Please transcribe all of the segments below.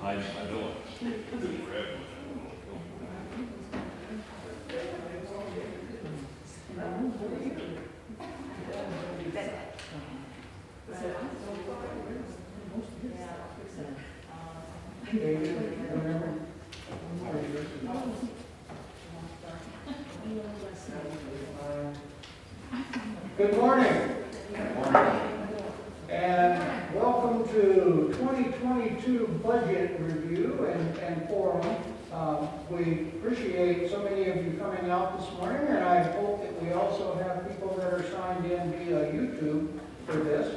I know it. Good morning. And welcome to 2022 budget review and forum. We appreciate so many of you coming out this morning, and I hope that we also have people that are signed in via YouTube for this.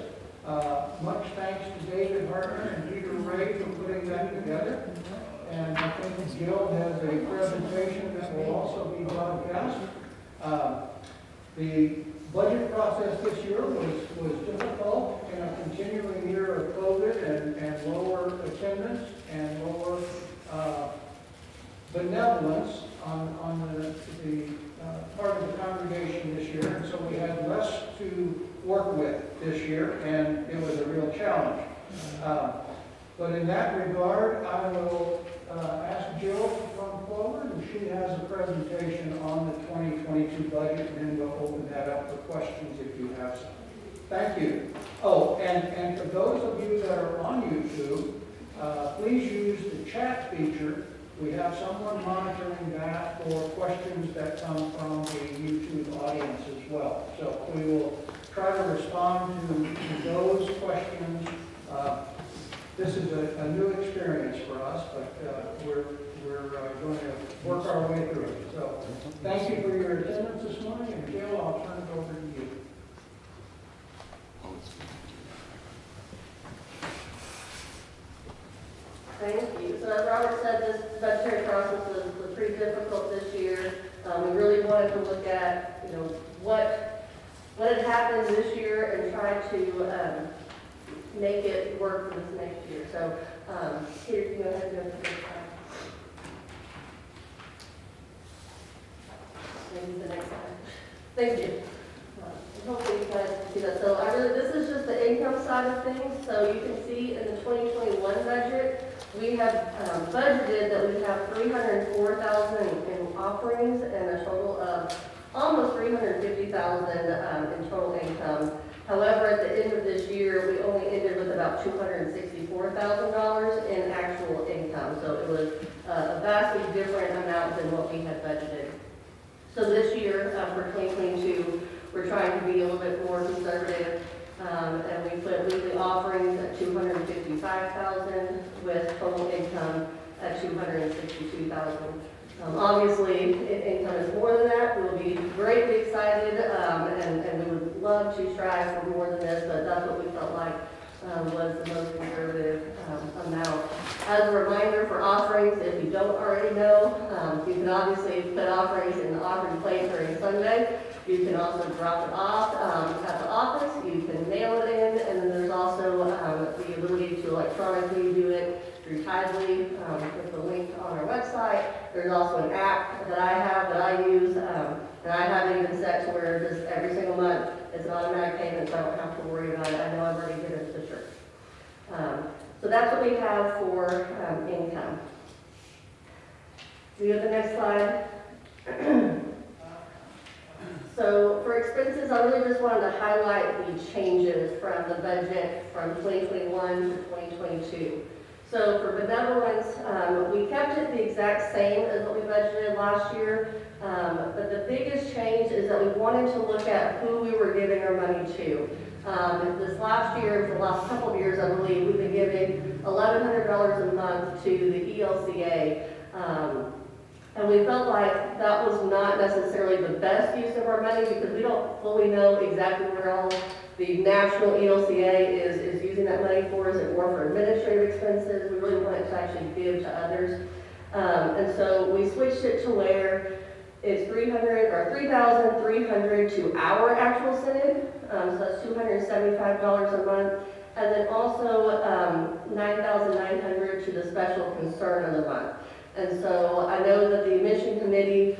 Much thanks to David Hartman and Peter Ray for putting that together. And I think Jill has a presentation that will also be broadcast. The budget process this year was difficult in a continuing year of COVID and lower attendance and lower benevolence on the part of the congregation this year. And so we had less to work with this year, and it was a real challenge. But in that regard, I will ask Jill to come forward, and she has a presentation on the 2022 budget, and then we'll open that up for questions if you have some. Thank you. Oh, and for those of you that are on YouTube, please use the chat feature. We have someone monitoring that for questions that come from the YouTube audience as well. So we will try to respond to those questions. This is a new experience for us, but we're going to work our way through it. So thank you for your attendance this morning, and Jill, I'll turn it over to you. Thank you. So as Robert said, this budgetary process was pretty difficult this year. We really wanted to look at, what had happened this year and try to make it work for this next year. So here, you go ahead and go to the next slide. Maybe the next slide. Thank you. Hopefully you guys can see that. So this is just the income side of things. So you can see in the 2021 budget, we have budgeted that we have $304,000 in offerings and a total of almost $350,000 in total income. However, at the end of this year, we only ended with about $264,000 in actual income. So it was a vastly different amount than what we had budgeted. So this year, for 2022, we're trying to be a little bit more conservative, and we put weekly offerings at $255,000 with total income at $262,000. Obviously, if income is more than that, we will be greatly excited, and we would love to strive for more than this, but that's what we felt like was the most conservative amount. As a reminder for offerings, if you don't already know, you can obviously put offerings in the offering plate during Sunday. You can also drop it off at the office. You can mail it in, and then there's also the ability to electronically do it through Tidely with the link on our website. There's also an app that I use, and I have it even set to where just every single month it's an automatic payment, so I don't have to worry about it. I know I've already given it to the church. So that's what we have for income. Do you have the next slide? So for expenses, I really just wanted to highlight the changes from the budget from 2021 to 2022. So for benevolence, we kept it the exact same as what we budgeted last year, but the biggest change is that we wanted to look at who we were giving our money to. This last year, for the last couple of years, I believe, we've been giving $1,100 a month to the ELCA. And we felt like that was not necessarily the best use of our money because we don't fully know exactly where all the national ELCA is using that money for. Is it more for administrative expenses? We really want it to actually give to others. And so we switched it to where it's $3,300 to our actual synod. So that's $275 a month. And then also $9,900 to the special concern of the month. And so I know that the mission committee,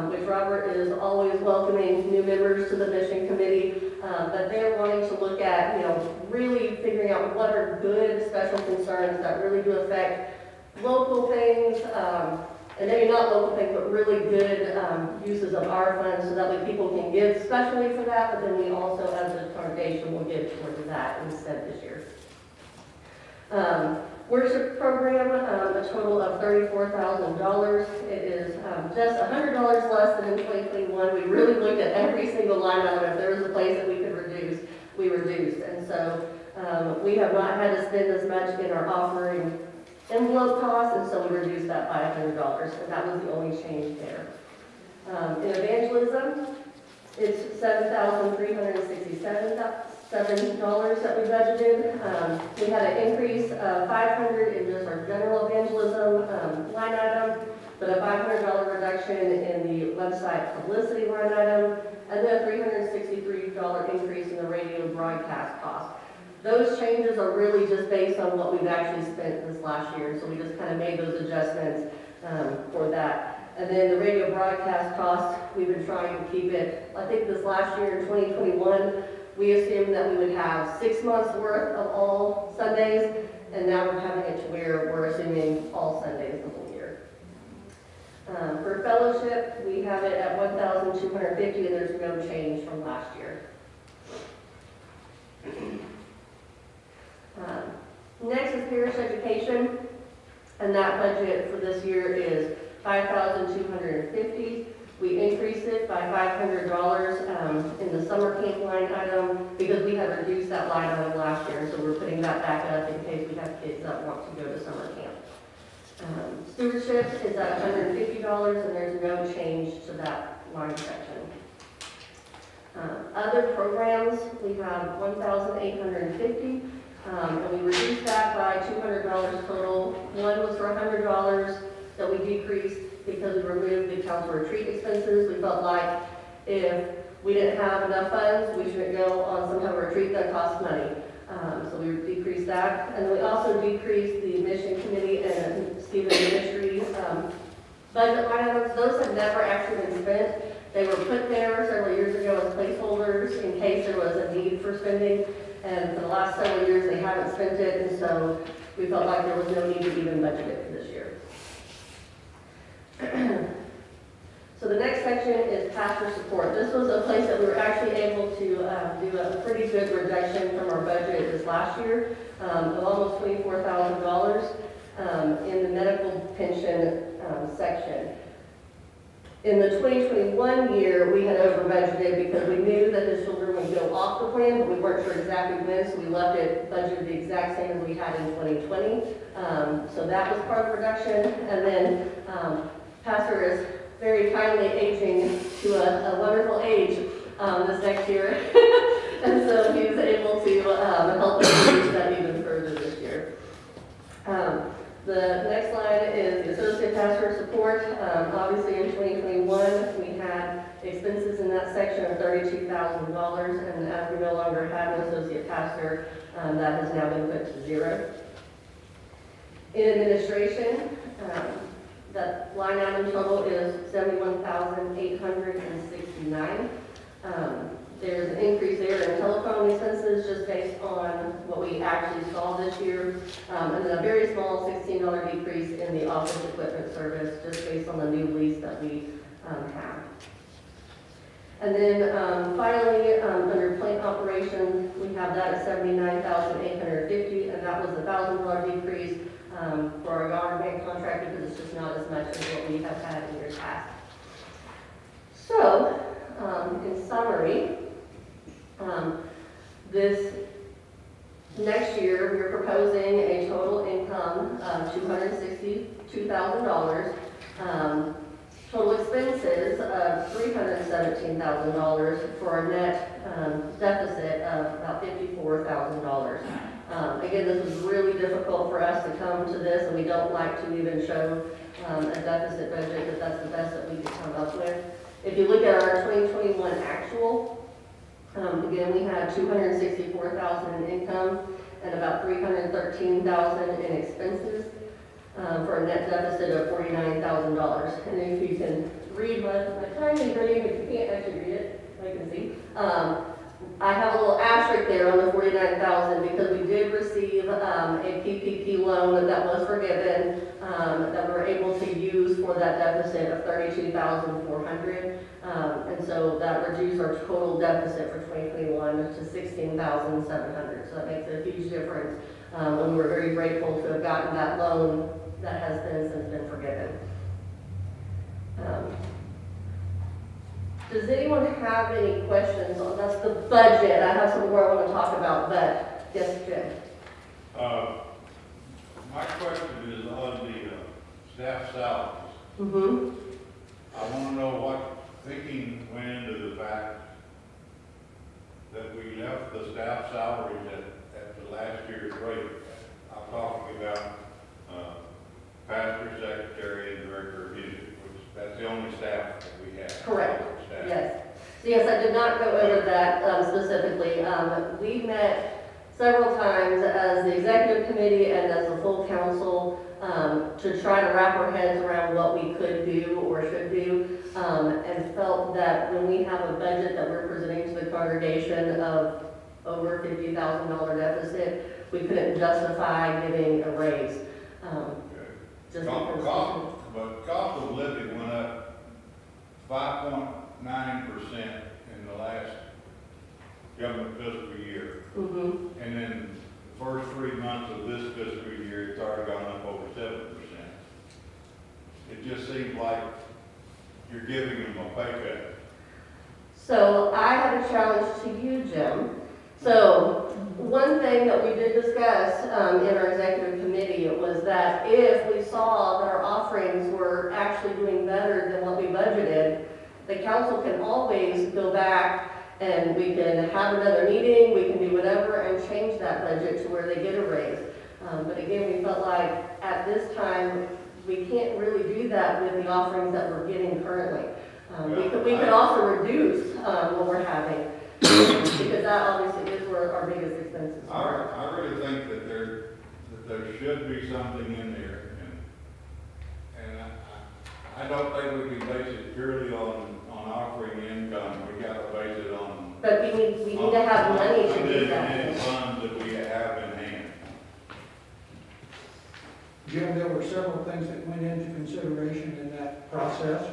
which Robert is always welcoming new members to the mission committee, but they're wanting to look at, really figuring out what are good special concerns that really do affect local things, and maybe not local things, but really good uses of our funds, so that way people can give specially for that, but then we also, as a congregation, will give towards that instead this year. Worship program, a total of $34,000. It is just $100 less than in 2021. We really looked at every single line item. If there was a place that we could reduce, we reduced. And so we have not had to spend as much in our offering envelope costs, and so we reduced that by $100, and that was the only change there. In evangelism, it's $7,367 that we budgeted. We had an increase of $500 in just our general evangelism line item, but a $500 reduction in the website publicity line item, and then a $363 increase in the radio broadcast cost. Those changes are really just based on what we've actually spent this last year, so we just kind of made those adjustments for that. And then the radio broadcast cost, we've been trying to keep it, I think this last year in 2021, we assumed that we would have 6 months worth of all Sundays, and now we're having it to where we're assuming all Sundays the whole year. For fellowship, we have it at $1,250, and there's no change from last year. Next is parish education, and that budget for this year is $5,250. We increased it by $500 in the summer camp line item because we had reduced that line item last year, so we're putting that back up in case we have kids that want to go to summer camp. Stewardship is at $150, and there's no change to that line section. Other programs, we have $1,850, and we reduced that by $200 total. One was for $100 that we decreased because we removed the council retreat expenses. We felt like if we didn't have enough funds, we shouldn't go on some kind of retreat that costs money. So we decreased that. And then we also decreased the mission committee and Stephen ministry budget line items. Those have never actually been spent. They were put there several years ago as placeholders in case there was a need for spending. And for the last several years, they haven't spent it. And so we felt like there was no need to even budget it for this year. So the next section is pastor support. This was a place that we were actually able to do a pretty good reduction from our budget this last year of almost $24,000 in the medical pension section. In the 2021 year, we had over budgeted because we knew that the children would go off the plan, but we weren't sure exactly when, so we left it budgeted the exact same as we had in 2020. So that was part of the reduction. And then Pastor is very kindly aging to a wonderful age this next year. And so he was able to help us reduce that even further this year. The next line is the associate pastor support. Obviously in 2021, we had expenses in that section of $32,000, and as we no longer have an associate pastor, that has now been put to zero. In administration, that line item total is $71,869. There's an increase there in telephone expenses just based on what we actually saw this year. And then a very small $16 decrease in the office equipment service just based on the new lease that we have. And then finally, under plant operations, we have that at $79,850, and that was a $1,000 decrease for our government contract because it's just not as much as what we have had in years past. So, in summary, this next year we're proposing a total income of $262,000, total expenses of $317,000 for a net deficit of about $54,000. Again, this was really difficult for us to come to this, and we don't like to even show a deficit budget, but that's the best that we could come up with. If you look at our 2021 actual, again, we had $264,000 in income and about $313,000 in expenses for a net deficit of $49,000. And if you can read my tiny writing, if you can't actually read it, I can see. I have a little asterisk there on the $49,000 because we did receive a PPP loan that was forgiven, that we were able to use for that deficit of $32,400. And so that reduced our total deficit for 2021 to $16,700. So that makes a huge difference. And we're very grateful to have gotten that loan that has since been forgiven. Does anyone have any questions on that's the budget? I have some more I want to talk about, but yes, Jim. My question is on the staff salaries. Mm-hmm. I want to know what thinking went into the fact that we left the staff salaries at the last year's rate. I'm talking about pastor, secretary, and director of music, which that's the only staff that we have. Correct. Staff. Yes. So yes, I did not go over that specifically. We met several times as the executive committee and as the full council to try to wrap our heads around what we could do or should do, and felt that when we have a budget that we're presenting to the congregation of over $50,000 deficit, we couldn't justify giving a raise. Just But cost of living went up 5.9% in the last government fiscal year. Mm-hmm. And then the first 3 months of this fiscal year, it's already gone up over 7%. It just seems like you're giving them a pay cut. So I have a challenge to you, Jim. So one thing that we did discuss in our executive committee was that if we saw that our offerings were actually doing better than what we budgeted, the council can always go back and we can have another meeting, we can do whatever and change that budget to where they get a raise. But again, we felt like at this time, we can't really do that with the offerings that we're getting currently. We could also reduce what we're having because that obviously is where our biggest expenses are. I really think that there should be something in there, and I don't think we can base it purely on offering income. We got to base it on. But we need to have money to do that. And funds that we have in hand. Jim, there were several things that went into consideration in that process.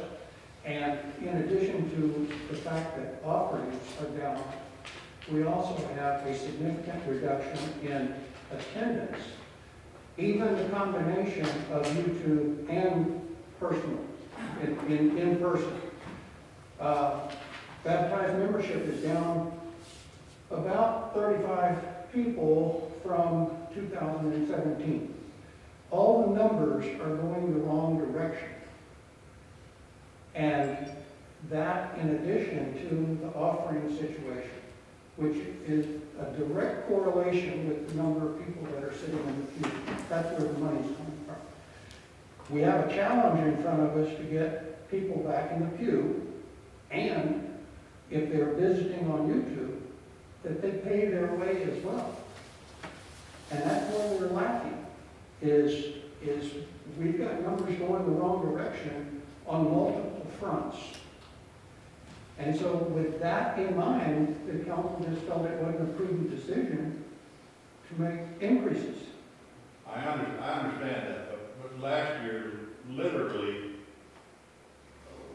And in addition to the fact that offerings are down, we also have a significant reduction in attendance. Even the combination of YouTube and personal, in person. Baptized membership is down about 35 people from 2017. All the numbers are going the wrong direction. And that in addition to the offering situation, which is a direct correlation with the number of people that are sitting in the pew. That's where the money's coming from. We have a challenge in front of us to get people back in the pew, and if they're visiting on YouTube, that they pay their way as well. And that's where we're lacking, is we've got numbers going the wrong direction on multiple fronts. And so with that in mind, the council just felt it wasn't a prudent decision to make increases. I understand that, but last year, literally,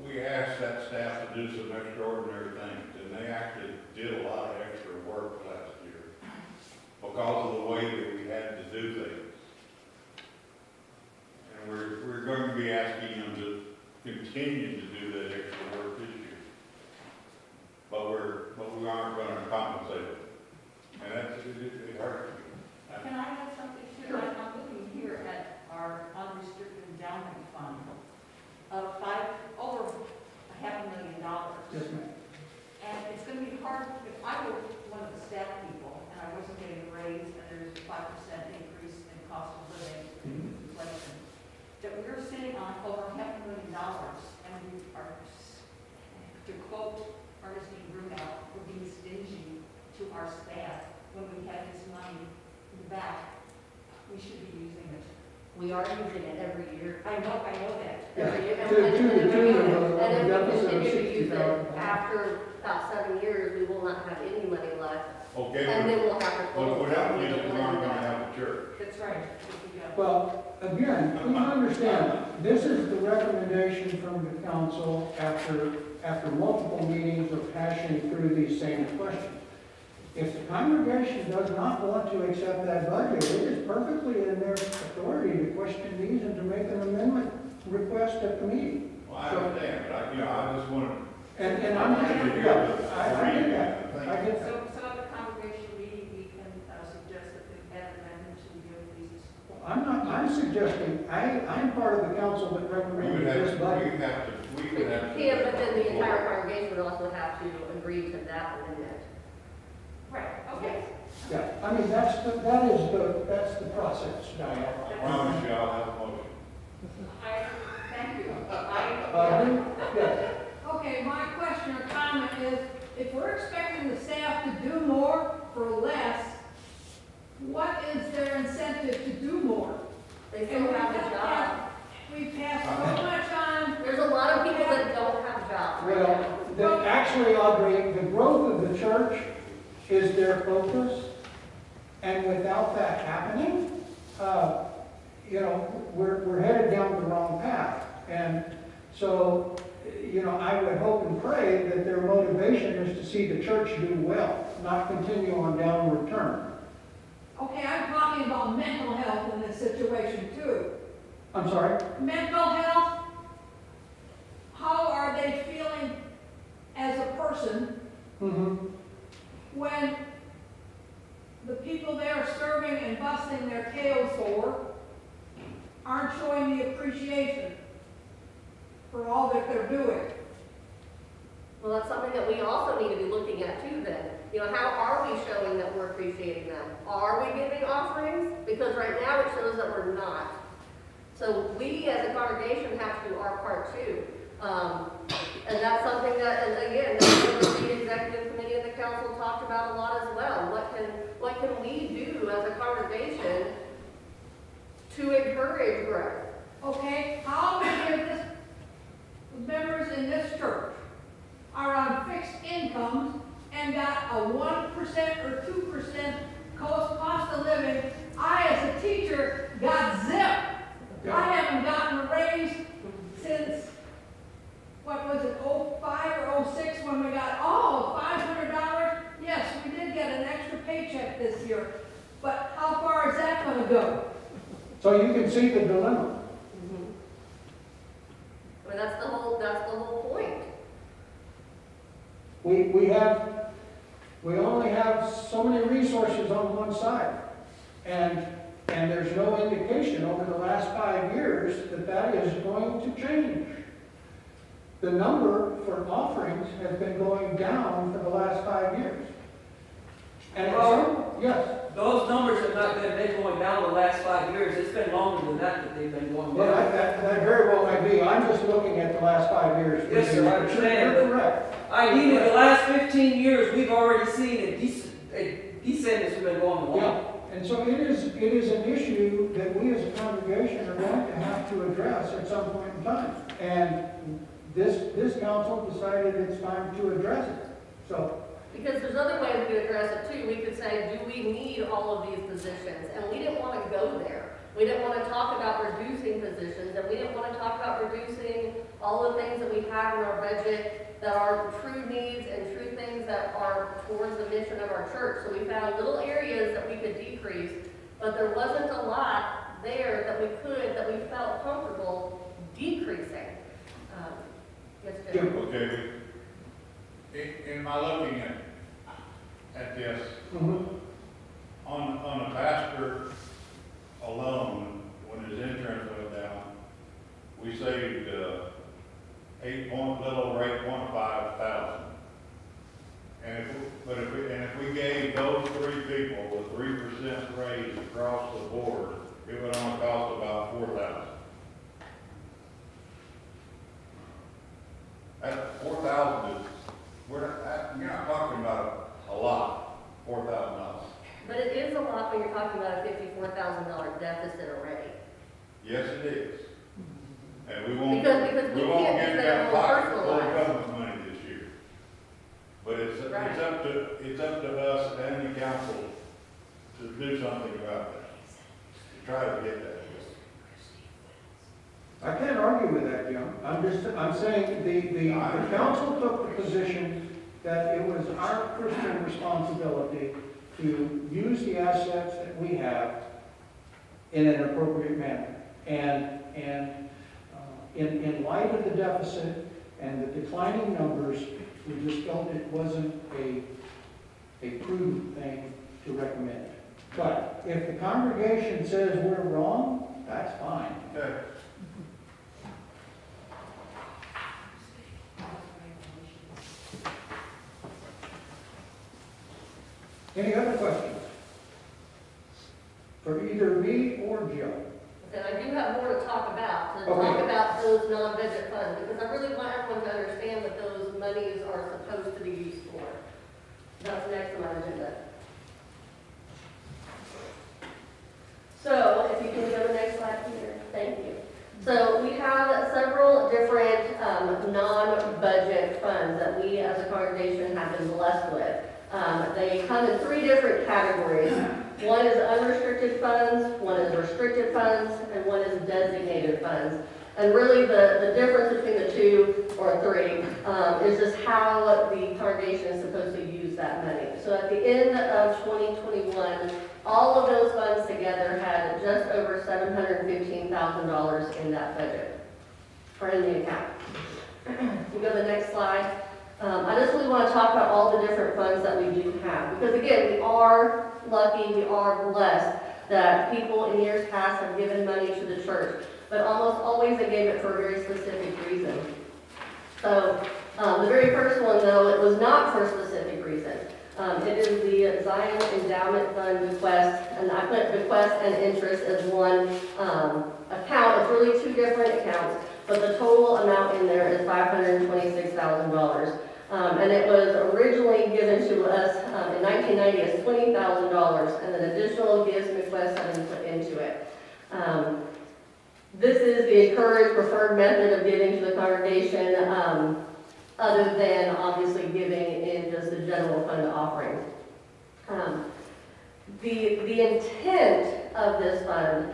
we asked that staff to do some extraordinary things, and they actually did a lot of extra work last year because of the way that we had to do things. And we're going to be asking them to continue to do that extra work this year. But we aren't going to compensate them. And it hurts me. Can I add something too? I'm looking here at our unrestricted endowment fund of over $500,000. Yes, ma'am. And it's going to be hard, if I were one of the staff people and I wasn't getting a raise and there's a 5% increase in cost of living, inflation, that we're sitting on over $500,000 and we are, to quote Ernestine Bruno, we're being stingy to our staff when we have this money in the back. We should be using it. We are using it every year. I know that. Every year. To the tune of And if we deficit of continue to use it $60,000. after about 7 years, we will not have any money left. Okay, And then we'll have to. but without music, we aren't going to have a church. That's right. Well, again, please understand, this is the recommendation from the council after multiple meetings of hashing through these same questions. If the congregation does not want to accept that budget, it is perfectly in their authority to question these and to make an amendment request at the meeting. Well, I understand, but I just want to. And I'm just, yeah, I get that. I get that. So at the congregation meeting, we can suggest that the amendment to give these. I'm suggesting, I'm part of the council that We recommended would have, this budget. we would have to. Yeah, but then the entire congregation would also have to agree to that amendment. Right, okay. Yeah, I mean, that's the process, Diane. I promise you, I'll have a motion. Thank you. Yes. Okay, my question or comment is, if we're expecting the staff to do more for less, what is their incentive to do more? They still have a job. We've passed so much on. There's a lot of people that don't have jobs right now. Well, actually, Audrey, the growth of the church is their focus, and without that happening, we're headed down the wrong path. And so, I would hope and pray that their motivation is to see the church do well, not continue on downward turn. Okay, I'm talking about mental health in this situation too. I'm sorry? Mental health, how are they feeling as a person Mm-hmm. when the people they're serving and busting their tails for aren't showing the appreciation for all that they're doing? Well, that's something that we also need to be looking at too then. How are we showing that we're appreciating them? Are we giving offerings? Because right now it shows that we're not. So we as a congregation have to do our part too. And that's something that, and again, the executive committee of the council talked about a lot as well. What can we do as a congregation to encourage growth? Okay, how many of the members in this church are on fixed incomes and got a 1% or 2% cost of living? I, as a teacher, got zip. I haven't gotten a raise since, what was it, 05 or 06, when we got, $500. Yes, we did get an extra paycheck this year, but how far is that going to go? So you can see the dilemma. I mean, that's the whole point. We only have so many resources on one side. And there's no indication over the last 5 years that is going to change. The number for offerings has been going down for the last 5 years. And yes. Those numbers have not been going down the last 5 years. It's been longer than that they've been going Well, down. that very well might be. I'm just looking at the last 5 years. Yes, sir, I understand. You're correct. Ideally, the last 15 years, we've already seen a descent as we've been going along. Yeah. And so it is an issue that we as a congregation are going to have to address at some point in time. And this council decided it's time to address it. So. Because there's other ways we could address it too. We could say, do we need all of these positions? And we didn't want to go there. We didn't want to talk about reducing positions, and we didn't want to talk about reducing all the things that we have in our budget that are true needs and true things that are towards the mission of our church. So we found little areas that we could decrease, but there wasn't a lot there that we felt comfortable decreasing. Yes, Jim? Okay, in my looking at this, on a pastor alone, when his insurance went down, we saved little over $8,500. And if we gave those 3 people a 3% raise across the board, it would only cost about $4,000. That $4,000 is, you're not talking about a lot, $4,000. But it is a lot when you're talking about a $54,000 deficit already. Yes, it is. And we won't Because we get can't do that that on pocket personal full of life. government money this year. But it's Right. up to us and the council to do something about that. try to get that. I can't argue with that, Jim. I'm saying the council took the position that it was our Christian responsibility to use the assets that we have in an appropriate manner. And in light of the deficit and the declining numbers, we just felt it wasn't a prudent thing to recommend. But if the congregation says we're wrong, that's fine. Okay. Any other questions? For either me or Joe? And I do have more to talk about, Okay. those non-budget funds, because I really want everyone to understand what those monies are supposed to be used for. That's next on my agenda. So, if you can go to the next slide, Peter, thank you. So, we have several different non-budget funds that we as a congregation have been blessed with. They come in three different categories. One is unrestricted funds, one is restricted funds, and one is designated funds. And really the difference between the two, or three, is just how the congregation is supposed to use that money. So at the end of 2021, all of those funds together had just over $715,000 in that budget, or in the account. You go to the next slide. I just really want to talk about all the different funds that we do have. Because again, we are lucky, we are blessed that people in years past have given money to the church. But almost always they gave it for a very specific reason. So the very first one, though, it was not for a specific reason. It is the Zion Endowment Fund bequest, and I put bequest and interest as one account. It's really two different accounts, but the total amount in there is $526,000. And it was originally given to us in 1990 as $20,000, and then additional gifts and bequests have been put into it. This is the encouraged preferred method of giving to the congregation, other than obviously giving in just the general fund offering. The intent of this fund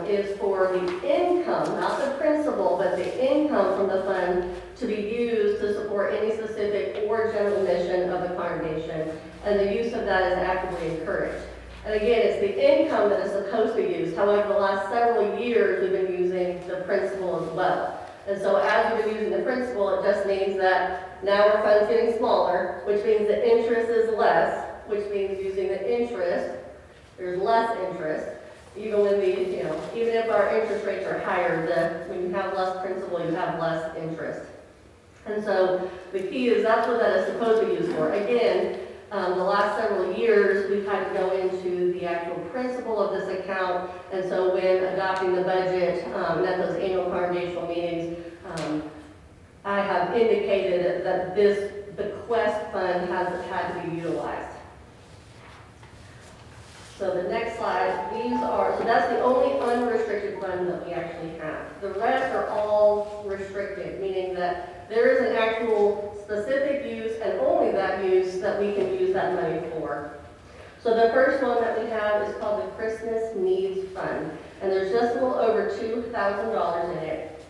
is for the income, not the principal, but the income from the fund to be used to support any specific or general mission of the congregation, and the use of that is actively encouraged. And again, it's the income that is supposed to be used. However, the last several years, we've been using the principal as well. And so as we've been using the principal, it just means that now our fund's getting smaller, which means the interest is less, which means using the interest, there's less interest. Even when even if our interest rates are higher, when you have less principal, you have less interest. And so the key is that's what that is supposed to be used for. Again, the last several years, we've had to go into the actual principle of this account, and so when adopting the budget and at those annual congregational meetings, I have indicated that this bequest fund has had to be utilized. So the next slide, so that's the only unrestricted fund that we actually have. The rest are all restricted, meaning that there is an actual specific use and only that use that we can use that money for. So the first one that we have is called the Christmas Needs Fund, and there's just a little over $2,000 in it.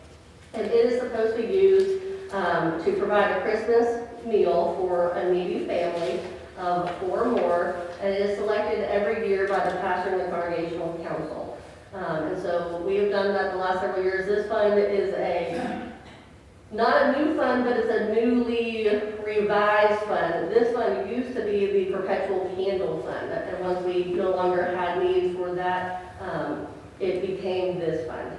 And it is supposed to be used to provide a Christmas meal for a needy family of 4 or more, and it is selected every year by the pastor and the congregational council. And so we have done that the last several years. This fund is not a new fund, but it's a newly revised fund. This fund used to be the perpetual candle fund, and once we no longer had needs for that, it became this fund.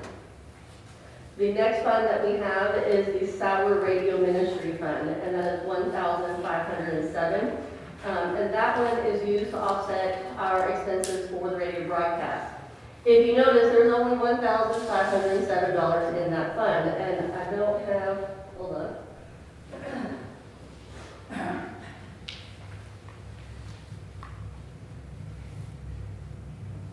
The next fund that we have is the Sour Radio Ministry Fund, and that is $1,507. And that one is used to offset our expenses for the radio broadcast. If you notice, there's only $1,507 in that fund, and I don't have, hold on.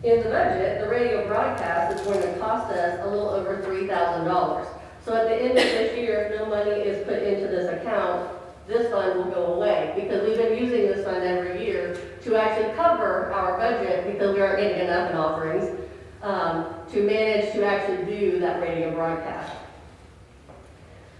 In the budget, the radio broadcast is going to cost us a little over $3,000. So at the end of this year, if no money is put into this account, this fund will go away, because we've been using this fund every year to actually cover our budget because we aren't getting enough in offerings. to manage to actually do that radio broadcast.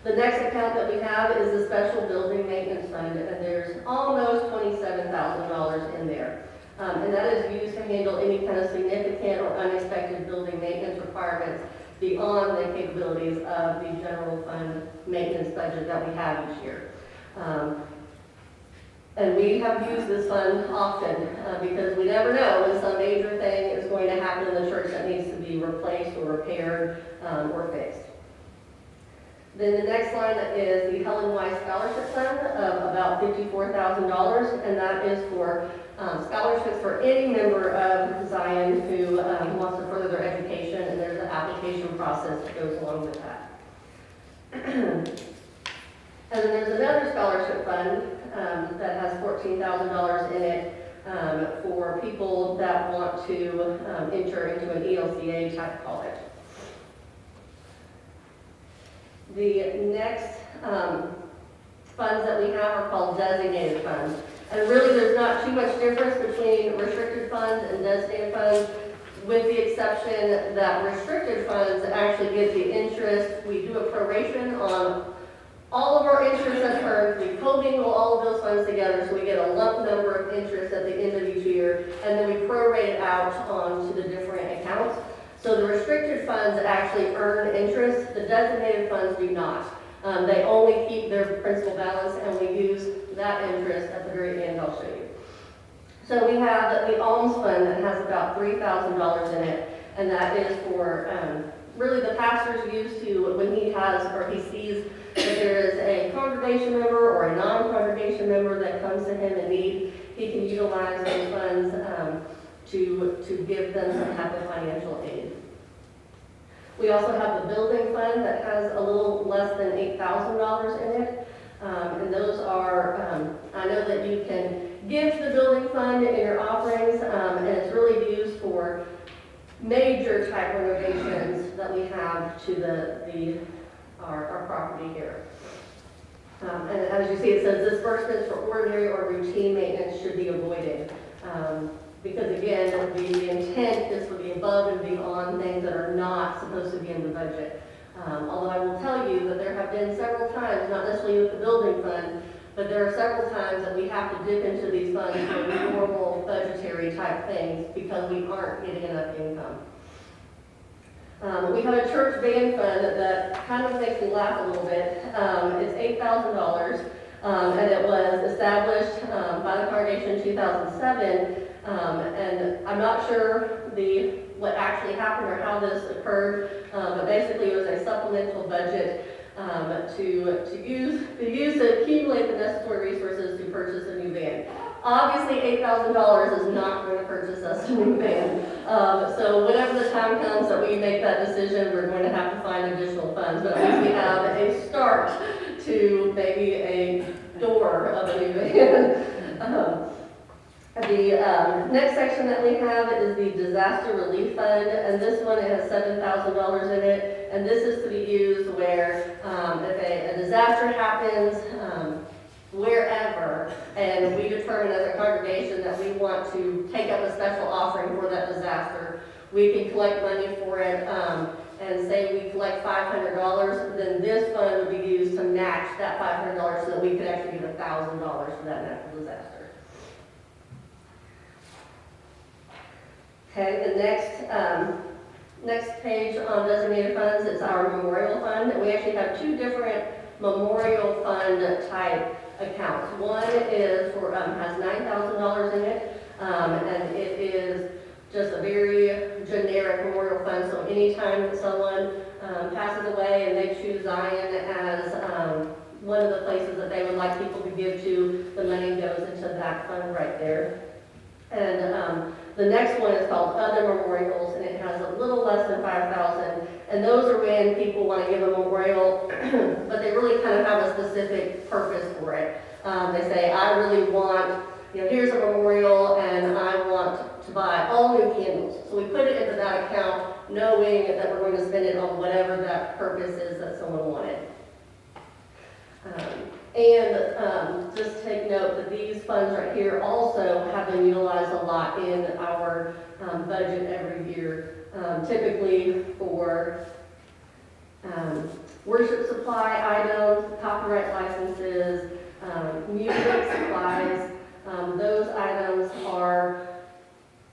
The next account that we have is the special building maintenance fund, and there's almost $27,000 in there. And that is used to handle any kind of significant or unexpected building maintenance requirements beyond the capabilities of the general fund maintenance budget that we have each year. And we have used this fund often because we never know when some major thing is going to happen in the church that needs to be replaced or repaired or fixed. Then the next line is the Helen Weiss Scholarship Fund of about $54,000, and that is for scholarships for any member of Zion who wants to further their education, and there's an application process that goes along with that. And then there's another scholarship fund that has $14,000 in it for people that want to enter into an ELCA type college. The next funds that we have are called designated funds. And really there's not too much difference between restricted funds and designated funds, with the exception that restricted funds actually get the interest. We do a proration on all of our interest that's earned. We commingle all of those funds together, so we get a lump number of interest at the end of each year, and then we prorate it out onto the different accounts. So the restricted funds actually earn interest, the designated funds do not. They only keep their principal balance, and we use that interest at the very end. I'll show you. So we have the alms fund that has about $3,000 in it, and that is for really the pastor's use to, when he has or he sees that there is a congregation member or a non-congregation member that comes to him in need, he can utilize those funds to give them some type of financial aid. We also have the building fund that has a little less than $8,000 in it. And those are, I know that you can give to the building fund in your offerings, and it's really used for major type renovations that we have to our property here. And as you see, it says disbursements for ordinary or routine maintenance should be avoided. Because again, the intent is for the above and beyond things that are not supposed to be in the budget. Although I will tell you that there have been several times, not necessarily with the building fund, but there are several times that we have to dip into these funds for normal budgetary type things because we aren't getting enough income. We have a church band fund that kind of makes me laugh a little bit. It's $8,000, and it was established by the congregation in 2007. And I'm not sure what actually happened or how this occurred, but basically it was a supplemental budget to use to accumulate the necessary resources to purchase a new van. Obviously, $8,000 is not going to purchase us a new van. So whenever the time comes that we make that decision, we're going to have to find additional funds. But at least we have a start to maybe a door of a new van. The next section that we have is the disaster relief fund, and this one has $7,000 in it, and this is to be used where if a disaster happens wherever, and we determine as a congregation that we want to take up a special offering for that disaster, we can collect money for it, and say we collect $500, then this fund would be used to match that $500 so that we could actually get $1,000 for that natural disaster. Okay, the next page on designated funds is our memorial fund. And we actually have two different memorial fund type accounts. One is for has $9,000 in it, and it is just a very generic memorial fund. So anytime that someone passes away and they choose Zion as one of the places that they would like people to give to, the money goes into that fund right there. And the next one is called Other Memorials, and it has a little less than $5,000. And those are when people want to give a memorial, but they really kind of have a specific purpose for it. They say, I really want, here's a memorial, and I want to buy all new candles. So we put it into that account, knowing that we're going to spend it on whatever that purpose is that someone wanted. And just take note that these funds right here also have been utilized a lot in our budget every year typically for worship supply items, copyright licenses, music supplies. Those items are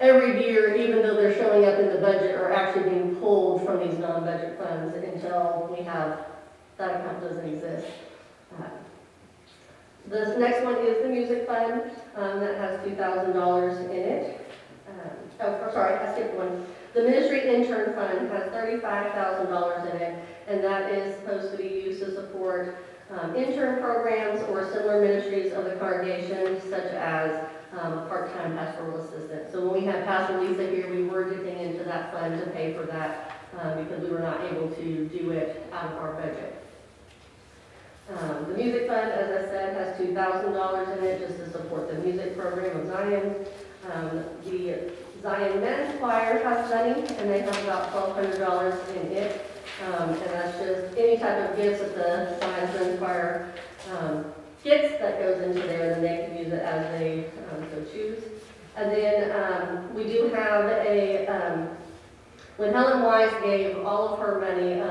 every year, even though they're showing up in the budget, are actually being pulled from these non-budget funds until we have, that account doesn't exist. The next one is the music fund, that has $2,000 in it. Sorry, I skipped one. The ministry intern fund has $35,000 in it, and that is supposed to be used to support intern programs or similar ministries of the congregation, such as a part-time pastoral assistant. So when we had Pastor Lisa here, we were dipping into that fund to pay for that because we were not able to do it out of our budget. The music fund, as I said, has $2,000 in it just to support the music program of Zion. The Zion Men's Choir has money, and they have about $1,200 in it. And that's just any type of gifts that the Zion Men's Choir gets that goes into there, and then they can use it as they so choose. And then we do have when Helen Wise gave all of her money,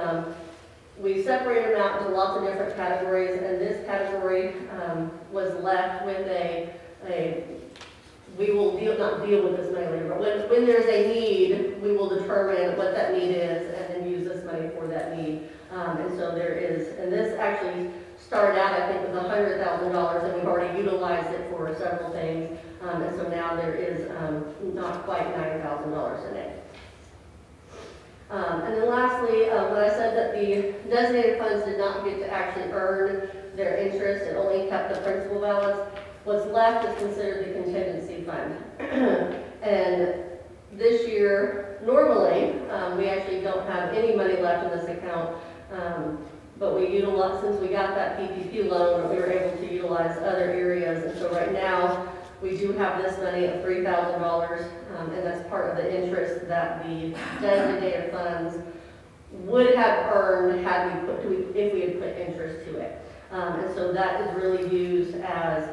we separated them out into lots of different categories, and this category was left with we will not deal with this money later, but when there's a need, we will determine what that need is and then use this money for that need. And so there is, and this actually started out, I think, with $100,000, and we've already utilized it for several things. And so now there is not quite $9,000 in it. And then lastly, when I said that the designated funds did not get to actually earn their interest, it only kept the principal balance, what's left is considered the contingency fund. And this year, normally, we actually don't have any money left in this account, but we utilize, since we got that PPP loan, we were able to utilize other areas. And so right now, we do have this money of $3,000, and that's part of the interest that the designated funds would have earned if we had put interest to it. And so that is really used as,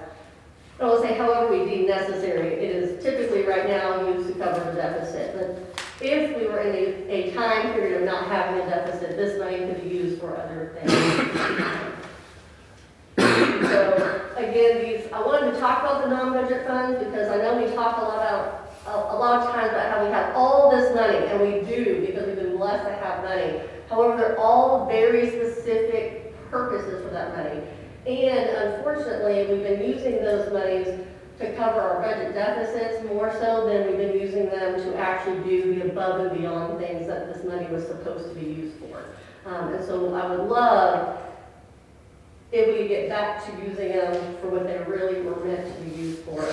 I will say, however we deem necessary. It is typically right now used to cover the deficit. But if we were in a time period of not having a deficit, this money could be used for other things. So again, I wanted to talk about the non-budget funds because I know we talk a lot of times about how we have all this money, and we do because we've been blessed to have money. However, they're all very specific purposes for that money. And unfortunately, we've been using those monies to cover our budget deficits more so than we've been using them to actually do the above and beyond things that this money was supposed to be used for. And so I would love if we get back to using them for what they really were meant to be used for.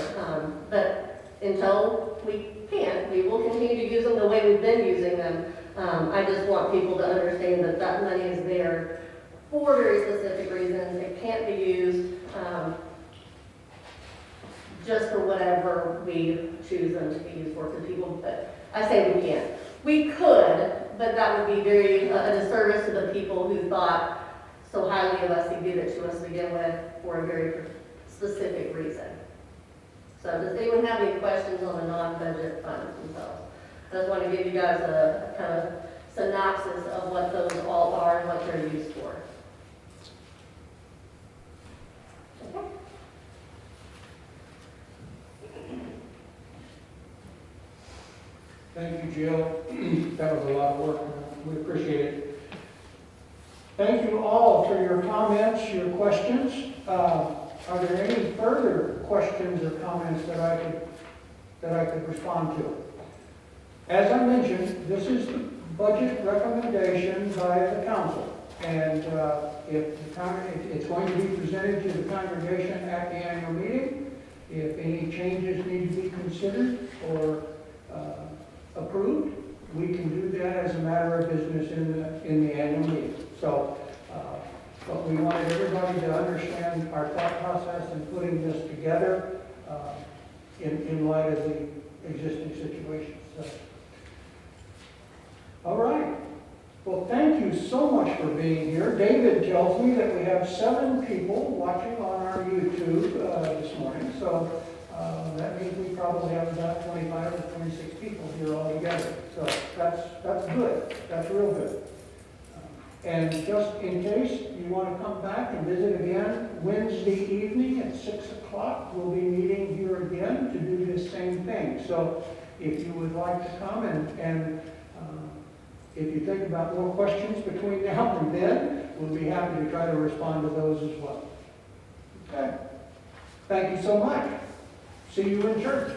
But until we can, we will continue to use them the way we've been using them. I just want people to understand that that money is there for very specific reasons. It can't be used just for whatever we choose them to be used for. Because people, I say we can't. We could, but that would be very a disservice to the people who thought so highly of us to give it to us to begin with for a very specific reason. So does anyone have any questions on the non-budget funds themselves? I just want to give you guys a kind of synopsis of what those all are and what they're used for. Okay. Thank you, Jill. That was a lot of work. We appreciate it. Thank you all for your comments, your questions. Are there any further questions or comments that I could respond to? As I mentioned, this is the budget recommendation by the council, and it's going to be presented to the congregation at the annual meeting. If any changes need to be considered or approved, we can do that as a matter of business in the annual meeting. So, but we wanted everybody to understand our thought process in putting this together in light of the existing situation. So, all right. Well, thank you so much for being here. David tells me that we have 7 people watching on our YouTube this morning. So that means we probably have about 25 or 26 people here all together. So that's good, that's real good. And just in case you want to come back and visit again, Wednesday evening at 6 o'clock, we'll be meeting here again to do this same thing. So if you would like to come and if you think about more questions between now and then, we'll be happy to try to respond to those as well. Okay. Thank you so much. See you in church.